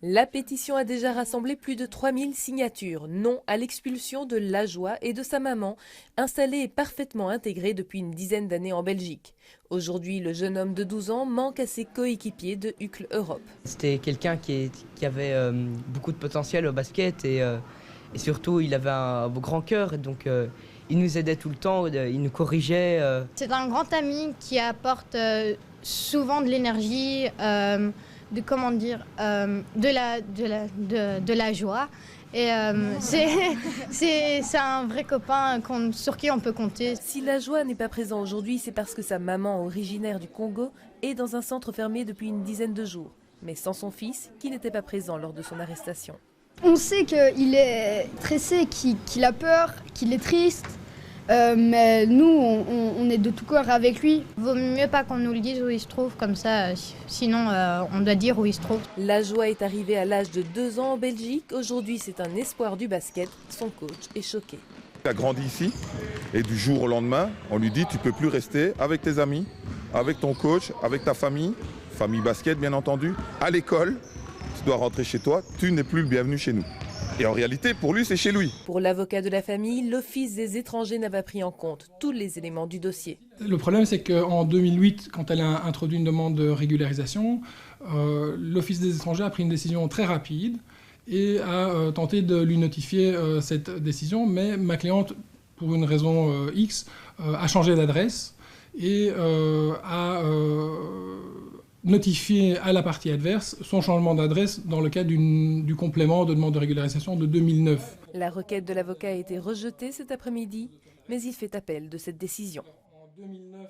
La pétition a déjà rassemblé plus de 3000 signatures, non à l'expulsion de Lajoie et de sa maman, installée et parfaitement intégrée depuis une dizaine d'années en Belgique. Aujourd'hui, le jeune homme de 12 ans manque à ses coéquipiers de Hucle Europe. C'était quelqu'un qui avait beaucoup de potentiel au basket et surtout il avait un grand cœur, donc il nous aidait tout le temps, il nous corrigeait. C'est un grand ami qui apporte souvent de l'énergie, de la joie. Et c'est un vrai copain sur qui on peut compter. Si Lajoie n'est pas présent aujourd'hui, c'est parce que sa maman, originaire du Congo, est dans un centre fermé depuis une dizaine de jours, mais sans son fils, qui n'était pas présent lors de son arrestation. On sait qu'il est stressé, qu'il a peur, qu'il est triste, mais nous, on est de tout cœur avec lui. Vaut mieux pas qu'on nous le dise où il se trouve, comme ça, sinon on doit dire où il se trouve. Lajoie est arrivé à l'âge de 2 ans en Belgique. Aujourd'hui, c'est un espoir du basket. Son coach est choqué. Il a grandi ici et du jour au lendemain, on lui dit tu peux plus rester avec tes amis, avec ton coach, avec ta famille basket bien entendu, à l'école. Tu dois rentrer chez toi, tu n'es plus le bienvenu chez nous. Et en réalité, pour lui, c'est chez lui. Pour l'avocat de la famille, l'Office des étrangers n'a pas pris en compte tous les éléments du dossier. Le problème, c'est qu'en 2008, quand elle a introduit une demande de régularisation, l'Office des étrangers a pris une décision très rapide et a tenté de lui notifier cette décision, mais ma cliente, pour une raison X, a changé d'adresse et a notifier à la partie adverse son changement d'adresse dans le cadre du complément de demande de régularisation de 2009. La requête de l'avocat a été rejetée cet après-midi, mais il fait appel de cette décision. En 2009,